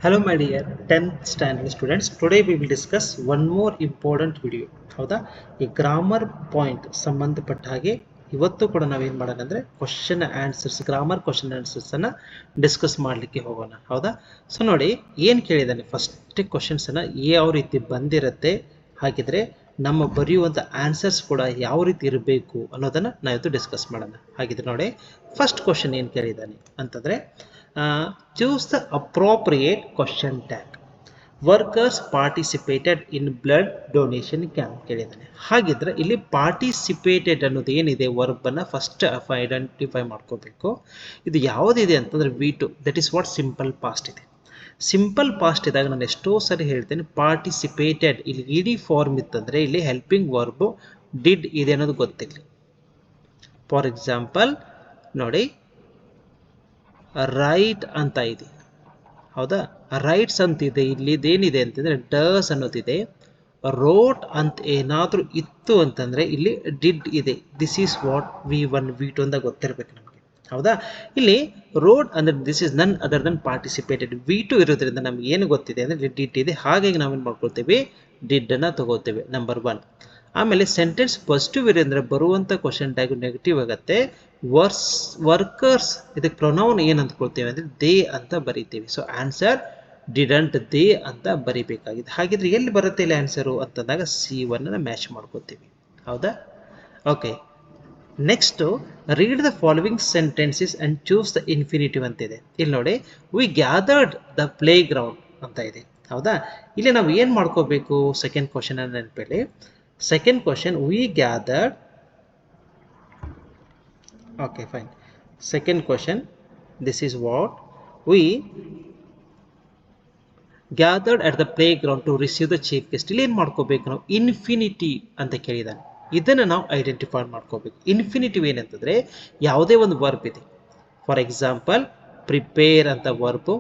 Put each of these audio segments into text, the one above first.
Hello my dear 10th standard students. Today we will discuss one more important video. ಹೌದಾ? ಈ grammar point ಸಂಬಂಧಪಟ್ಟ ಹಾಗೆ ಇವತ್ತು ಕೂಡ ನಾವೇನು ಮಾಡೋಣ ಅಂದರೆ ಕ್ವಶನ್ ಆನ್ಸರ್ಸ್ ಗ್ರಾಮರ್ ಕ್ವಶನ್ ಆನ್ಸರ್ಸನ್ನು ಡಿಸ್ಕಸ್ ಮಾಡಲಿಕ್ಕೆ ಹೋಗೋಣ. ಹೌದಾ? ಸೊ ನೋಡಿ ಏನು ಕೇಳಿದ್ದಾನೆ ಫಸ್ಟ್ ಕ್ವಶನ್ಸನ್ನು ಯಾವ ರೀತಿ ಬಂದಿರುತ್ತೆ, ಹಾಗಿದ್ರೆ ನಮ್ಮ ಬರೆಯುವಂಥ ಆನ್ಸರ್ಸ್ ಕೂಡ ಯಾವ ರೀತಿ ಇರಬೇಕು ಅನ್ನೋದನ್ನು ನಾವಿವತ್ತು ಡಿಸ್ಕಸ್ ಮಾಡೋಣ. ಹಾಗಿದ್ರೆ ನೋಡಿ ಫಸ್ಟ್ ಕ್ವಶನ್ ಏನು ಕೇಳಿದ್ದಾನೆ ಅಂತಂದರೆ choose the appropriate question tag. Workers participated in blood donation camp ಕೇಳಿದ್ದಾನೆ. ಹಾಗಿದ್ರೆ ಇಲ್ಲಿ ಪಾರ್ಟಿಸಿಪೇಟೆಡ್ ಅನ್ನೋದು ಏನಿದೆ ವರ್ಬನ್ನು ಫಸ್ಟ್ ಐಡೆಂಟಿಫೈ ಮಾಡ್ಕೋಬೇಕು. ಇದು ಯಾವುದಿದೆ ಅಂತಂದರೆ V2, that is what simple past ಇದೆ. ಸಿಂಪಲ್ ಪಾಸ್ಟ್ ಇದ್ದಾಗ ನಾನು ಎಷ್ಟೋ ಸರಿ ಹೇಳ್ತೇನೆ ಪಾರ್ಟಿಸಿಪೇಟೆಡ್ ಇಲ್ಲಿ ಇಡೀ ಫಾರ್ಮ್ ಇತ್ತಂದರೆ ಇಲ್ಲಿ ಹೆಲ್ಪಿಂಗ್ ವರ್ಬು ಡಿಡ್ ಇದೆ ಅನ್ನೋದು ಗೊತ್ತಿರಲಿ. ಫಾರ್ ಎಕ್ಸಾಂಪಲ್ ನೋಡಿ ರೈಟ್ ಅಂತ ಇದೆ, ಹೌದಾ? ರೈಟ್ಸ್ ಅಂತಿದೆ, ಇಲ್ಲಿ ಇದೇನಿದೆ ಅಂತಂದರೆ ಡಸ್ ಅನ್ನೋದಿದೆ. ರೋಟ್ ಅಂತ ಏನಾದರೂ ಇತ್ತು ಅಂತಂದರೆ ಇಲ್ಲಿ ಡಿಡ್ ಇದೆ. This is what V1 V2 ಅಂತ ಗೊತ್ತಿರಬೇಕು ನಮಗೆ, ಹೌದಾ? ಇಲ್ಲಿ ರೋಡ್ ಅಂದರೆ ದಿಸ್ ಈಸ್ ನನ್ ಅದರ್ ದನ್ ಪಾರ್ಟಿಸಿಪೇಟೆಡ್. V2 ಇರೋದ್ರಿಂದ ನಮ್ಗೆ ಏನು ಗೊತ್ತಿದೆ ಅಂದರೆ ಡಿಡ್ ಇದೆ. ಹಾಗಾಗಿ ನಾವೇನು ಮಾಡ್ಕೊಳ್ತೇವೆ, ಡಿಡ್ಡನ್ನು ತಗೋತೇವೆ, ನಂಬರ್ 1. ಆಮೇಲೆ ಸೆಂಟೆನ್ಸ್ ಪಾಸಿಟಿವ್ ಇರೋದ್ರೆ ಬರುವಂಥ ಕ್ವಶನ್ ಟ್ಯಾಗ್ ನೆಗೆಟಿವ್ ಆಗುತ್ತೆ. ವರ್ಕರ್ಸ್ ಇದಕ್ಕೆ ಪ್ರೊನೌನ್ ಏನು ಅಂದ್ಕೊಳ್ತೇವೆ ಅಂದರೆ ದೇ ಅಂತ ಬರಿತೀವಿ. ಸೊ ಆನ್ಸರ್ ಡಿಡಂಟ್ ದೇ ಅಂತ ಬರಿಬೇಕಾಗಿದೆ. ಹಾಗಿದ್ರೆ ಎಲ್ಲಿ ಬರುತ್ತೆ ಇಲ್ಲಿ ಆನ್ಸರು ಅಂತಂದಾಗ C1 ಮ್ಯಾಚ್ ಮಾಡ್ಕೋತೀವಿ, ಹೌದಾ? Okay, next read the following sentences and choose the infinitive ಅಂತಿದೆ. ಇಲ್ಲಿ ನೋಡಿ we gathered the playground ಅಂತ ಇದೆ, ಹೌದಾ? ಇಲ್ಲಿ ನಾವು ಏನು ಮಾಡ್ಕೋಬೇಕು, ಸೆಕೆಂಡ್ ಕ್ವಶನ್ ನೆನಪಲ್ಲಿ. Second question, we gathered. Okay, fine. Second question, this is what we gathered at the playground to receive the chief guest. ಇಲ್ಲಿ ಏನು ಮಾಡ್ಕೋಬೇಕು ನಾವು, ಇನ್ಫಿನಿಟಿ ಅಂತ ಕೇಳಿದಾನೆ. ಇದನ್ನು ನಾವು ಐಡೆಂಟಿಫೈ ಮಾಡ್ಕೋಬೇಕು. ಇನ್ಫಿನಿಟಿವ್ ಏನಂತಂದರೆ ಯಾವುದೇ ಒಂದು ವರ್ಬ್ ಇದೆ. ಫಾರ್ ಎಕ್ಸಾಂಪಲ್ ಪ್ರಿಪೇರ್ ಅಂತ ವರ್ಬು,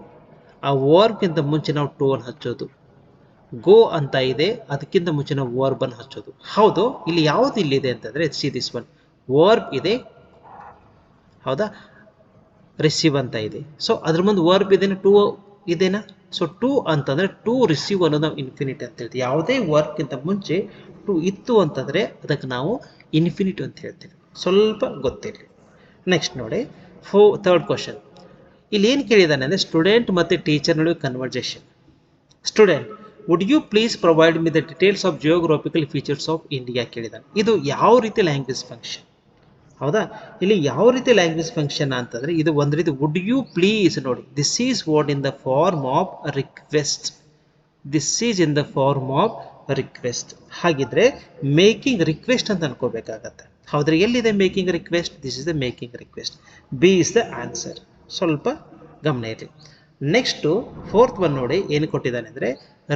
ಆ ವರ್ಬ್ಗಿಂತ ಮುಂಚೆ ನಾವು ಟೋನ್ ಹಚ್ಚೋದು. ಗೋ ಅಂತ ಇದೆ, ಅದಕ್ಕಿಂತ ಮುಂಚೆ ನಾವು ವರ್ಬನ್ನು ಹಚ್ಚೋದು. ಹೌದು, ಇಲ್ಲಿ ಯಾವುದು ಇಲ್ಲಿದೆ ಅಂತಂದರೆ ಸಿ ದಿಸ್ ಒನ್ ವರ್ಬ್ ಇದೆ, ಹೌದಾ? ರಿಸೀವ್ ಅಂತ ಇದೆ. ಸೊ ಅದ್ರ ಮುಂದೆ ವರ್ಬ್ ಇದೇನಾ, ಟು ಇದೇನಾ? ಸೊ ಟು ಅಂತಂದರೆ ಟು ರಿಸೀವ್ ಅನ್ನೋದು ನಾವು ಇನ್ಫಿನಿಟಿ ಅಂತ ಹೇಳ್ತೀವಿ. ಯಾವುದೇ ವರ್ಬ್ಗಿಂತ ಮುಂಚೆ ಟು ಇತ್ತು ಅಂತಂದರೆ ಅದಕ್ಕೆ ನಾವು ಇನ್ಫಿನಿಟಿ ಅಂತ ಹೇಳ್ತೀವಿ. ಸ್ವಲ್ಪ ಗೊತ್ತಿರಲಿ. ನೆಕ್ಸ್ಟ್ ನೋಡಿ ಥರ್ಡ್ ಕ್ವಶನ್. ಇಲ್ಲಿ ಏನು ಕೇಳಿದಾನೆ ಅಂದರೆ ಸ್ಟೂಡೆಂಟ್ ಮತ್ತು ಟೀಚರ್ ನಡುವೆ conversation. Student, would you please provide me the details of geographical features of India ಕೇಳಿದಾನೆ. ಇದು ಯಾವ ರೀತಿ ಲ್ಯಾಂಗ್ವೇಜ್ ಫಂಕ್ಷನ್, ಹೌದಾ? ಇಲ್ಲಿ ಯಾವ ರೀತಿ ಲ್ಯಾಂಗ್ವೇಜ್ ಫಂಕ್ಷನ್ ಅಂತಂದರೆ ಇದು ಒಂದು ರೀತಿ ವುಡ್ ಯು ಪ್ಲೀಸ್. ನೋಡಿ this is what in the form of request. This is in the form of request. ಹಾಗಿದ್ರೆ ಮೇಕಿಂಗ್ ರಿಕ್ವೆಸ್ಟ್ ಅಂತ ಅನ್ಕೋಬೇಕಾಗತ್ತೆ. ಹೌದ್ರೆ ಎಲ್ಲಿದೆ making request? This is the making request. B is the answer. ಸ್ವಲ್ಪ ಗಮನ ಇರಲಿ. Next fourth one ನೋಡಿ ಏನು ಕೊಟ್ಟಿದ್ದಾನೆ ಅಂದರೆ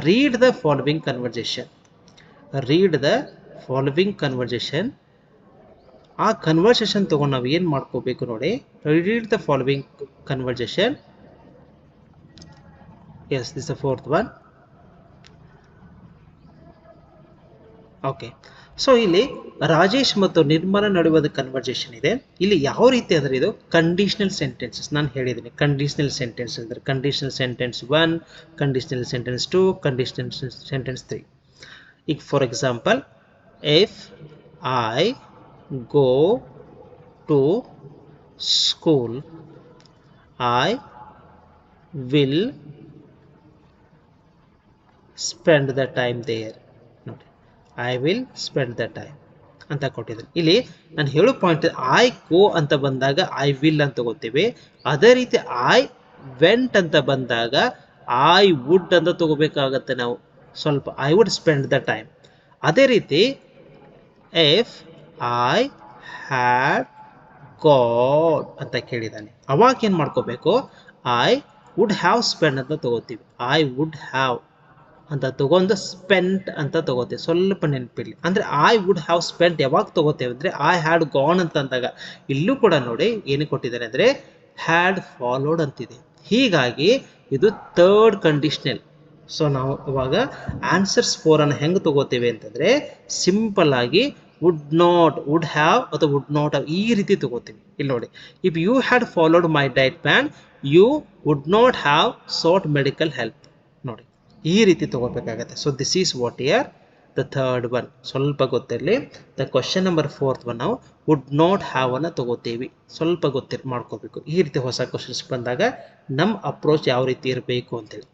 read the following conversation. Read the following conversation. ಆ ಕನ್ವರ್ಸೇಷನ್ ತೊಗೊಂಡು ನಾವು ಏನು ಮಾಡ್ಕೋಬೇಕು ನೋಡಿ, read the following conversation. Yes, this the fourth one. Okay, so ಇಲ್ಲಿ ರಾಜೇಶ್ ಮತ್ತು ನಿರ್ಮಲಾ ನಡುವೆ ಕನ್ವರ್ಜೇಷನ್ ಇದೆ. ಇಲ್ಲಿ ಯಾವ ರೀತಿ ಅಂದರೆ ಇದು ಕಂಡೀಷನಲ್ ಸೆಂಟೆನ್ಸಸ್. ನಾನು ಹೇಳಿದ್ದೀನಿ ಕಂಡೀಷನಲ್ ಸೆಂಟೆನ್ಸ್ ಅಂದರೆ conditional sentence 1, conditional sentence 2, conditional sentence 3. ಈಗ for example if I go to school I will spend the time there. ನೋಡಿ I will spend the time ಅಂತ ಕೊಟ್ಟಿದ್ದಾರೆ. ಇಲ್ಲಿ ನಾನು ಹೇಳೋ ಪಾಯಿಂಟ್ ಐ ಗೋ ಅಂತ ಬಂದಾಗ ಐ ವಿಲ್ ಅಂತ ತಗೋತೀವಿ. ಅದೇ ರೀತಿ ಐ ವೆಂಟ್ ಅಂತ ಬಂದಾಗ ಐ ವುಡ್ ಅಂತ ತಗೋಬೇಕಾಗತ್ತೆ ನಾವು. ಸ್ವಲ್ಪ I would spend the time. ಅದೇ ರೀತಿ ಇಫ್ ಐ ಹ್ಯಾಡ್ ಗಾಡ್ ಅಂತ ಕೇಳಿದ್ದಾನೆ, ಅವಾಗ ಏನು ಮಾಡ್ಕೋಬೇಕು, ಐ ವುಡ್ ಹ್ಯಾವ್ ಸ್ಪೆಂಡ್ ಅಂತ ತಗೋತೀವಿ. ಐ ವುಡ್ ಹ್ಯಾವ್ ಅಂತ ತಗೊಂಡು ಸ್ಪೆಂಟ್ ಅಂತ ತಗೋತೇವೆ. ಸ್ವಲ್ಪ ನೆನಪಿರಲಿ. ಅಂದರೆ ಐ ವುಡ್ ಹ್ಯಾವ್ ಸ್ಪೆಂಟ್ ಯಾವಾಗ ತಗೋತೇವೆ ಅಂದರೆ ಐ ಹ್ಯಾಡ್ ಗಾನ್ ಅಂತ ಅಂದಾಗ. ಇಲ್ಲೂ ಕೂಡ ನೋಡಿ ಏನು ಕೊಟ್ಟಿದ್ದಾರೆ ಅಂದರೆ ಹ್ಯಾಡ್ ಫಾಲೋಡ್ ಅಂತಿದೆ. ಹೀಗಾಗಿ ಇದು ಥರ್ಡ್ ಕಂಡೀಷನಲ್. ಸೊ ನಾವು ಇವಾಗ ಆನ್ಸರ್ಸ್ 4 ಹೆಂಗೆ ತಗೋತೇವೆ ಅಂತಂದರೆ ಸಿಂಪಲ್ ಆಗಿ ವುಡ್ ಹ್ಯಾವ್ ಅಥವಾ ವುಡ್ ನಾಟ್ ಹ್ಯಾವ್ ಈ ರೀತಿ ತಗೋತೀವಿ. ಇಲ್ಲಿ ನೋಡಿ, if you had followed my diet plan you would not have sought medical help. ನೋಡಿ ಈ ರೀತಿ ತಗೋಬೇಕಾಗತ್ತೆ. So this is what here the third one. ಸ್ವಲ್ಪ ಗೊತ್ತಿರಲಿ. The question number 4th one ನಾವು ವುಡ್ ನಾಟ್ ಹ್ಯಾವ್ ಅನ್ನು ತಗೋತೀವಿ. ಸ್ವಲ್ಪ ಮಾಡ್ಕೋಬೇಕು. ಈ ರೀತಿ ಹೊಸ ಕ್ವಶನ್ಸ್ ಬಂದಾಗ ನಮ್ಮ ಅಪ್ರೋಚ್ ಯಾವ ರೀತಿ ಇರಬೇಕು ಅಂತೇಳಿ.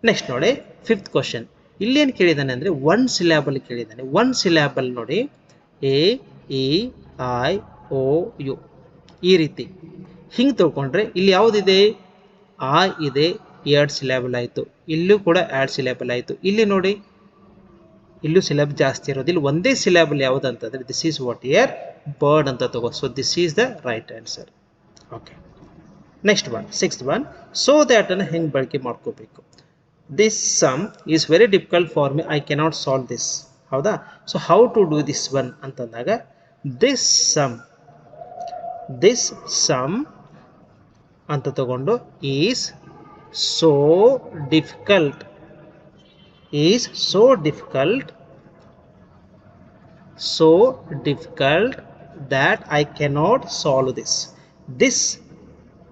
ನೆಕ್ಸ್ಟ್ ನೋಡಿ 5th ಕ್ವಶನ್. ಇಲ್ಲೇನು ಕೇಳಿದಾನೆ ಅಂದರೆ 1 ಸಿಲ್ಯಾಬಲ್ ಕೇಳಿದ್ದಾನೆ. 1 ಸಿಲ್ಯಾಬಲ್ ನೋಡಿ A E I O U ಈ ರೀತಿ ಹಿಂಗೆ ತಿಳ್ಕೊಂಡ್ರೆ ಇಲ್ಲಿ ಯಾವುದಿದೆ ಆ ಇದೆ 2 ಸಿಲ್ಯಾಬಲ್ ಆಯಿತು. ಇಲ್ಲೂ ಕೂಡ 2 ಸಿಲ್ಯಾಬಲ್ ಆಯಿತು. ಇಲ್ಲಿ ನೋಡಿ ಇಲ್ಲೂ ಸಿಲೆಬ್ ಜಾಸ್ತಿ ಇರೋದು. ಇಲ್ಲಿ ಒಂದೇ ಸಿಲೆಬಲ್ ಯಾವುದು ಅಂತಂದರೆ this is what here bird ಅಂತ ತಗೋ. So this is the right answer. Okay, next one 6th one. So that ಅನ್ನು ಹೆಂಗೆ ಬಳಕೆ ಮಾಡ್ಕೋಬೇಕು. This sum is very difficult for me, I cannot solve this. ಹೌದಾ? So how to do this one ಅಂತಂದಾಗ this sum ಅಂತ ತಗೊಂಡು is so difficult that I cannot solve this. This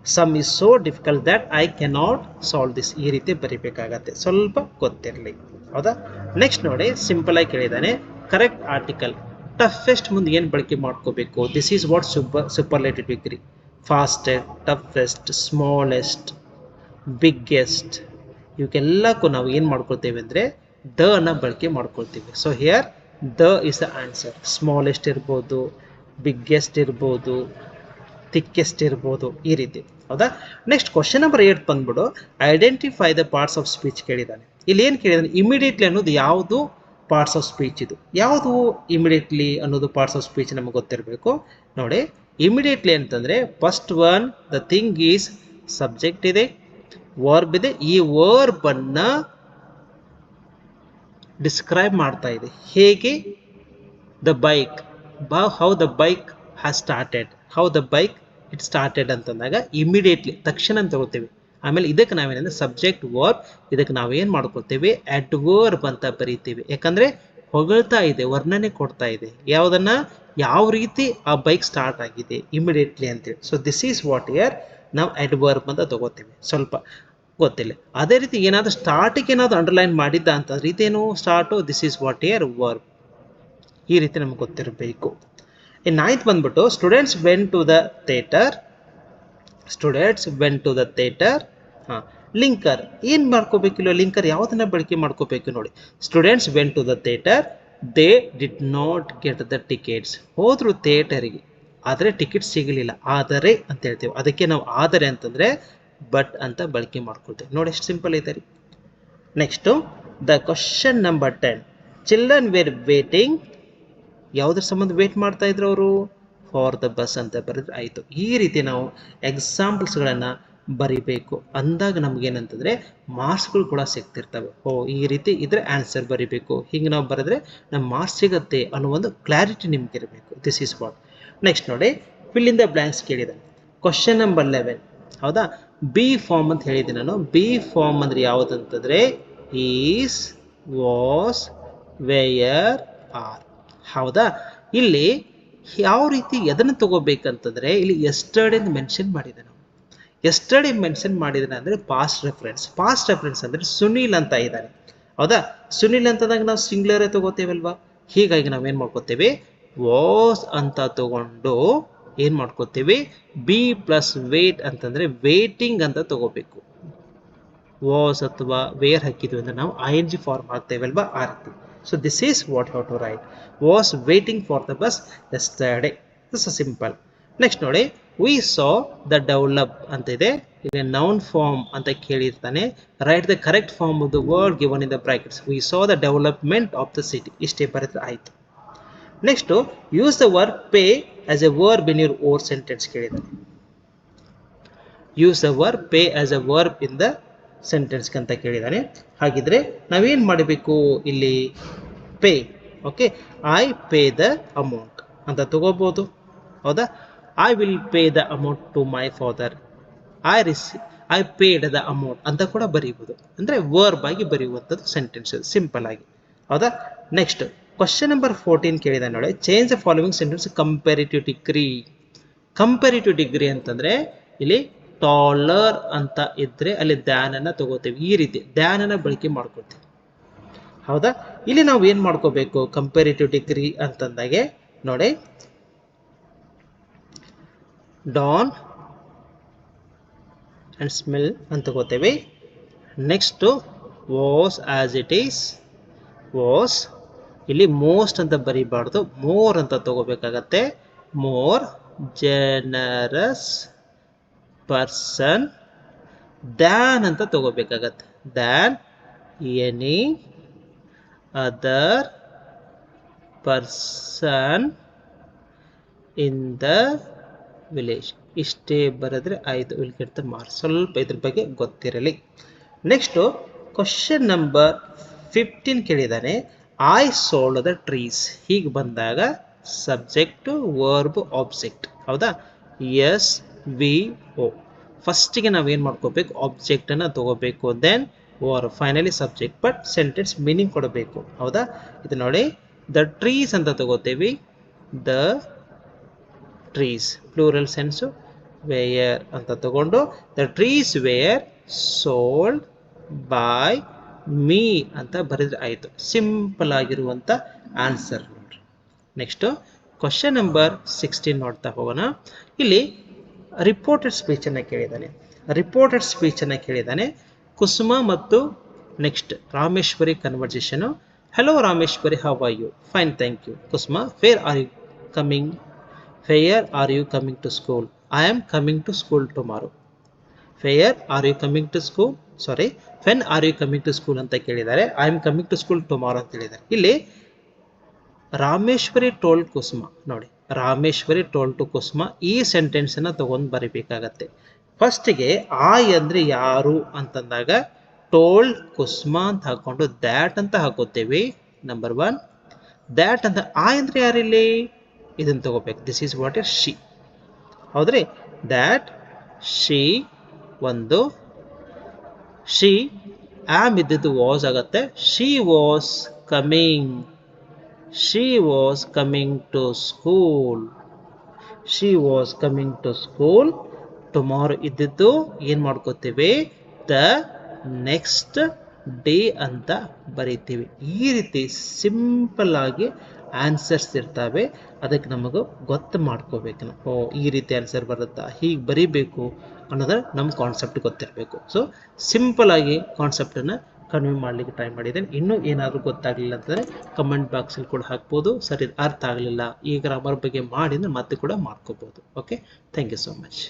sum is so difficult that I cannot solve this. ಈ ರೀತಿ ಬರಿಬೇಕಾಗತ್ತೆ. ಸ್ವಲ್ಪ ಗೊತ್ತಿರಲಿ. ಹೌದಾ? Next ನೋಡಿ, ಸಿಂಪಲ್ ಆಗಿ ಕೇಳಿದಾನೆ ಕರೆಕ್ಟ್ ಆರ್ಟಿಕಲ್. ಟಫೆಸ್ಟ್ ಮುಂದೆ ಏನು ಬಳಕೆ ಮಾಡ್ಕೋಬೇಕು. This is what superlative degree. Fastest, toughest, smallest, biggest ಇವಕ್ಕೆಲ್ಲಕ್ಕೂ ನಾವು ಏನು ಮಾಡ್ಕೊಳ್ತೇವೆ ಅಂದರೆ ದ ಅನ್ನು ಬಳಕೆ ಮಾಡ್ಕೊಳ್ತೀವಿ. So here the is the answer. Smallest ಇರ್ಬೋದು, ಬಿಗ್ಗೆಸ್ಟ್ ಇರ್ಬೋದು, ಥಿಕ್ಕೆಸ್ಟ್ ಇರ್ಬೋದು ಈ ರೀತಿ. ಹೌದಾ? ನೆಕ್ಸ್ಟ್ ಕ್ವಶನ್ ನಂಬರ್ 8 ಬಂದ್ಬಿಡು identify the parts of speech ಕೇಳಿದ್ದಾನೆ. ಇಲ್ಲಿ ಏನು ಕೇಳಿದಾನೆ, ಇಮಿಡಿಯೇಟ್ಲಿ ಅನ್ನೋದು ಯಾವುದು ಪಾರ್ಟ್ಸ್ ಆಫ್ ಸ್ಪೀಚ್ ಇದು. ಯಾವುದು ಇಮಿಡಿಯೇಟ್ಲಿ ಅನ್ನೋದು ಪಾರ್ಟ್ಸ್ ಆಫ್ ಸ್ಪೀಚ್ ನಮಗೆ ಗೊತ್ತಿರಬೇಕು. ನೋಡಿ, ಇಮಿಡಿಯೇಟ್ಲಿ ಅಂತಂದರೆ first one the thing is subject ಇದೆ, ವರ್ಬ್ ಇದೆ. ಈ ವರ್ಬ್ ಅನ್ನ ಡಿಸ್ಕ್ರೈಬ್ ಮಾಡ್ತಾ ಇದೆ. ಹೇಗೆ? The bike, how the bike has started, how the bike it started ಅಂತಂದಾಗ ಇಮಿಡಿಯೇಟ್ಲಿ ತಕ್ಷಣ ಅಂತ ತಗೋತೀವಿ. ಆಮೇಲೆ ಇದಕ್ಕೆ ನಾವೇನಂದ್ರೆ ಸಬ್ಜೆಕ್ಟ್ ವರ್ಬ್, ಇದಕ್ಕೆ ನಾವೇನು ಮಾಡ್ಕೊಳ್ತೇವೆ ಅಡ್ವರ್ಬ್ ಅಂತ ಬರೀತೀವಿ. ಯಾಕಂದರೆ ಹೊಗಳ್ತಾ ಇದೆ, ವರ್ಣನೆ ಕೊಡ್ತಾ ಇದೆ ಯಾವುದನ್ನ, ಯಾವ ರೀತಿ ಆ ಬೈಕ್ ಸ್ಟಾರ್ಟ್ ಆಗಿದೆ ಇಮಿಡಿಯೇಟ್ಲಿ ಅಂತೇಳಿ. So this is what year ನಾವು ಅಡ್ವರ್ಬ್ ಅಂತ ತಗೋತೀವಿ. ಸ್ವಲ್ಪ ಗೊತ್ತಿಲ್ಲ. ಅದೇ ರೀತಿ ಏನಾದರೂ ಸ್ಟಾರ್ಟಿಗೆ ಏನಾದರೂ ಅಂಡರ್ಲೈನ್ ಮಾಡಿದ್ದ ಅಂತಂದ್ರೆ ಇದೇನು start, this is what ear verb. ಈ ರೀತಿ ನಮ್ಗೆ ಗೊತ್ತಿರಬೇಕು. ಇನ್ನು 9th ಬಂದ್ಬಿಟ್ಟು students went to the theatre. Linker ಏನು ಮಾಡ್ಕೋಬೇಕಿಲ್ಲ, ಲಿಂಕರ್ ಯಾವುದನ್ನ ಬಳಕೆ ಮಾಡ್ಕೋಬೇಕು ನೋಡಿ. Students went to the theatre, they did not get the tickets. ಹೋದ್ರು ಥಿಯೇಟರಿಗೆ, ಆದರೆ ಟಿಕೆಟ್ ಸಿಗಲಿಲ್ಲ. ಆದರೆ ಅಂತ ಹೇಳ್ತೀವಿ. ಅದಕ್ಕೆ ನಾವು ಆದರೆ ಅಂತಂದರೆ ಬಟ್ ಅಂತ ಬಳಕೆ ಮಾಡ್ಕೊಳ್ತೇವೆ. ನೋಡಿ ಎಷ್ಟು ಸಿಂಪಲ್ ಐತೆ ರೀ. Next the question number 10. Children were waiting. ಯಾವುದ್ರ ಸಂಬಂಧ ವೇಟ್ ಮಾಡ್ತಾ ಇದ್ರು ಅವರು? ಫಾರ್ ದ ಬಸ್ ಅಂತ ಬರೆದ್ರೆ ಆಯಿತು. ಈ ರೀತಿ ನಾವು ಎಕ್ಸಾಂಪಲ್ಸ್ಗಳನ್ನು ಬರಿಬೇಕು. ಅಂದಾಗ ನಮಗೇನಂತಂದರೆ ಮಾರ್ಕ್ಸ್ಗಳು ಕೂಡ ಸಿಗ್ತಿರ್ತವೆ. ಈ ರೀತಿ ಇದ್ರೆ ಆನ್ಸರ್ ಬರಿಬೇಕು, ಹಿಂಗೆ ನಾವು ಬರೆದ್ರೆ ನಮ್ಮ ಮಾರ್ಕ್ಸ್ ಸಿಗುತ್ತೆ ಅನ್ನೋ ಒಂದು ಕ್ಲಾರಿಟಿ ನಿಮ್ಗೆ ಇರಬೇಕು. This is what. ನೆಕ್ಸ್ಟ್ ನೋಡಿ, ಫಿಲ್ ಇನ್ ದ ಬ್ಲ್ಯಾಂಕ್ಸ್ ಕೇಳಿದ್ದಾನೆ. Question number 11. ಹೌದಾ? ಬಿ ಫಾರ್ಮ್ ಅಂತ ಹೇಳಿದ್ದೀನಿ ನಾನು. ಬಿ ಫಾರ್ಮ್ ಅಂದರೆ ಯಾವುದಂತಂದರೆ ಈಸ್, ವಾಸ್, ವೇಯರ್, ಆರ್. ಹೌದಾ? ಇಲ್ಲಿ ಯಾವ ರೀತಿ ಎದನ್ನು ತಗೋಬೇಕಂತಂದರೆ ಇಲ್ಲಿ ಎಸ್ಟರ್ಡೇ ಅಂತ ಮೆನ್ಷನ್ ಮಾಡಿದ್ದಾನೆ. ಎಸ್ಟರ್ಡೇ ಮೆನ್ಷನ್ ಮಾಡಿದ್ದಾನೆ ಅಂದರೆ ಪಾಸ್ಟ್ ರೆಫರೆನ್ಸ್. ಪಾಸ್ಟ್ ರೆಫರೆನ್ಸ್ ಅಂದರೆ ಸುನೀಲ್ ಅಂತ ಇದ್ದಾನೆ. ಹೌದಾ? ಸುನೀಲ್ ಅಂತಂದಾಗ ನಾವು ಸಿಂಗ್ಲರೇ ತಗೋತೇವಲ್ವಾ. ಹೀಗಾಗಿ ನಾವೇನು ಮಾಡ್ಕೋತೇವೆ, ವಾಸ್ ಅಂತ ತಗೊಂಡು ಏನು ಮಾಡ್ಕೋತೀವಿ, ಬಿ ಪ್ಲಸ್ ವೇಟ್ ಅಂತಂದರೆ ವೇಟಿಂಗ್ ಅಂತ ತಗೋಬೇಕು. ವಾಸ್ ಅಥವಾ ವೇರ್ ಹಾಕಿದ್ವಿ ಅಂದರೆ ನಾವು ING ಫಾರ್ಮ್ ಹಾಕ್ತೇವಲ್ವಾ, ಆ ರೀತಿ. So this is what how to write. Was waiting for the bus yesterday. This is simple. Next ನೋಡಿ, ವಿ ಸಾ ದ ಡೆವಲಪ್ ಅಂತ ಇದೆ. ಇಲ್ಲಿ ನೌನ್ ಫಾರ್ಮ್ ಅಂತ ಕೇಳಿರ್ತಾನೆ. Write the correct form of the word given in the brackets. We saw the development of the city. ಇಷ್ಟೇ ಬರೆದ್ರೆ ಆಯಿತು. Next use the verb pay as a verb in your own sentence ಕೇಳಿದ್ದಾನೆ. Use the verb pay as a verb in the sentence ಅಂತ ಕೇಳಿದ್ದಾನೆ. ಹಾಗಿದ್ರೆ ನಾವೇನು ಮಾಡಬೇಕು ಇಲ್ಲಿ, pay. Okay, I pay the amount ಅಂತ ತಗೋಬೋದು. ಹೌದಾ? I will pay the amount to my father. I paid the amount ಅಂತ ಕೂಡ ಬರೀಬೋದು. ಅಂದರೆ ವರ್ಬ್ ಆಗಿ ಬರೆಯುವಂಥದ್ದು ಸೆಂಟೆನ್ಸ್ ಸಿಂಪಲ್ ಆಗಿ. ಹೌದಾ? ನೆಕ್ಸ್ಟ್ ಕ್ವಶನ್ ನಂಬರ್ 14 ಕೇಳಿದ ನೋಡಿ, change the following sentence comparative degree. Comparative degree ಅಂತಂದ್ರೆ ಇಲ್ಲಿ ಟಾಲರ್ ಅಂತ ಇದ್ರೆ ಅಲ್ಲಿ ದ್ಯಾನ್ ಅನ್ನ ತಗೋತೀವಿ. ಈ ರೀತಿ ದ್ಯಾನ್ ಅನ್ನ ಬಳಕೆ ಮಾಡ್ಕೊತೀವಿ. ಹೌದಾ? ಇಲ್ಲಿ ನಾವು ಏನ್ ಮಾಡ್ಕೋಬೇಕು ಕಂಪ್ಯಾರಿಟಿವ್ ಡಿಗ್ರಿ ಅಂತಂದಾಗೆ ನೋಡಿ, ಡಾನ್ ಅಂಡ್ ಸ್ಮೆಲ್ ಅಂತ ತಗೋತೇವೆ. Next was as it is, was ಇಲ್ಲಿ ಮೋಸ್ಟ್ ಅಂತ ಬರೀಬಾರ್ದು, ಮೋರ್ ಅಂತ ತಗೋಬೇಕಾಗತ್ತೆ. ಮೋರ್ ಜನರಸ್ ಪರ್ಸನ್ ದ್ಯಾನ್ ಅಂತ ತಗೋಬೇಕಾಗತ್ತೆ. Than any other person in the village. ಇಷ್ಟೇ ಬರೆದ್ರೆ ಆಯಿತು. Will get the marks. ಸ್ವಲ್ಪ ಇದ್ರ ಬಗ್ಗೆ ಗೊತ್ತಿರಲಿ. ನೆಕ್ಸ್ಟು ಕ್ವಶನ್ ನಂಬರ್ 15 ಕೇಳಿದ್ದಾನೆ, ಐ ಸೋಲ್ಡ್ ದ ಟ್ರೀಸ್. ಹೀಗೆ ಬಂದಾಗ ಸಬ್ಜೆಕ್ಟ್ ವರ್ಬ್ ಆಬ್ಜೆಕ್ಟ್. ಹೌದಾ? S V O. ಫಸ್ಟಿಗೆ ನಾವೇನು ಮಾಡ್ಕೋಬೇಕು, ಆಬ್ಜೆಕ್ಟನ್ನು ತಗೋಬೇಕು, then or finally subject. But sentence meaning ಕೊಡಬೇಕು. ಹೌದಾ? ಇದು ನೋಡಿ, ದ ಟ್ರೀಸ್ ಅಂತ ತಗೋತೀವಿ. The trees plural sense were ಅಂತ ತಗೊಂಡು the trees were sold by me ಅಂತ ಬರೆದ್ರೆ ಆಯಿತು. ಸಿಂಪಲ್ ಆಗಿರುವಂಥ ಆನ್ಸರ್ ನೋಡ್ರಿ. ನೆಕ್ಸ್ಟು ಕ್ವಶನ್ ನಂಬರ್ 16 ನೋಡ್ತಾ ಹೋಗೋಣ. ಇಲ್ಲಿ ರಿಪೋರ್ಟೆಡ್ ಸ್ಪೀಚನ್ನು ಕೇಳಿದ್ದಾನೆ. ರಿಪೋರ್ಟೆಡ್ ಸ್ಪೀಚನ್ನು ಕೇಳಿದ್ದಾನೆ. ಕುಸುಮ ಮತ್ತು next Rameshwari conversation. Hello Rameshwari, how are you? Fine, thank you. Kusuma, where are you coming? Where are you coming to school? I am coming to school tomorrow. Where are you coming to school? Sorry, when are you coming to school ಅಂತ ಕೇಳಿದ್ದಾರೆ. I am coming to school tomorrow ಅಂತ ಹೇಳಿದ್ದಾರೆ. ಇಲ್ಲಿ Rameshwari told ಕುಸುಮ. ನೋಡಿ, Rameshwari told to ಕುಸುಮ. ಈ sentence ಅನ್ನ ತಗೊಂಡು ಬರೀಬೇಕಾಗತ್ತೆ. ಫಸ್ಟಿಗೆ ಐ ಅಂದ್ರೆ ಯಾರು ಅಂತಂದಾಗ ಟೋಲ್ಡ್ ಕುಸುಮ ಅಂತ ಹಾಕೊಂಡು ದ್ಯಾಟ್ ಅಂತ ಹಾಕೋತೇವೆ. ನಂಬರ್ 1 ದ್ಯಾಟ್ ಅಂತ. ಐ ಅಂದ್ರೆ ಯಾರಿಲ್ಲಿ? ಇದನ್ನು ತಗೋಬೇಕು. This is what is she. ಹೌದ್ರಿ? ದ್ಯಾಟ್ ಶಿ ಒಂದು, ಶಿ ಆಮ್ ಇದ್ದಿದ್ದು ವಾಸ್ ಆಗತ್ತೆ. She was coming, she was coming to school, she was coming to school. Tomorrow ಇದ್ದಿದ್ದು ಏನು ಮಾಡ್ಕೋತೀವಿ, ದ ನೆಕ್ಸ್ಟ್ ಡೇ ಅಂತ ಬರೀತೀವಿ. ಈ ರೀತಿ ಸಿಂಪಲ್ ಆಗಿ ಆನ್ಸರ್ಸ್ ಇರ್ತವೆ. ಅದಕ್ಕೆ ನಮಗೆ ಗೊತ್ತು ಮಾಡ್ಕೋಬೇಕು ನಾವು. ಈ ರೀತಿ ಆನ್ಸರ್ ಬರುತ್ತಾ, ಹೀಗೆ ಬರೀಬೇಕು ಅನ್ನೋದ್ರ ನಮ್ಮ ಕಾನ್ಸೆಪ್ಟ್ ಗೊತ್ತಿರಬೇಕು. ಸೊ ಸಿಂಪಲ್ ಆಗಿ ಕಾನ್ಸೆಪ್ಟನ್ನು ಕನ್ವೆ ಮಾಡಲಿಕ್ಕೆ ಟ್ರೈ ಮಾಡಿದ್ದೇನೆ. ಇನ್ನೂ ಏನಾದರೂ ಗೊತ್ತಾಗಲಿಲ್ಲ ಅಂತಂದರೆ ಕಮೆಂಟ್ ಬಾಕ್ಸಲ್ಲಿ ಕೂಡ ಹಾಕ್ಬೋದು. ಸರಿ, ಅರ್ಥ ಆಗಲಿಲ್ಲ ಈ ಗ್ರಾಮರ್ ಬಗ್ಗೆ ಮಾಡಿ ಅಂದರೆ ಮತ್ತೆ ಕೂಡ ಮಾಡ್ಕೋಬೋದು. Okay, thank you so much.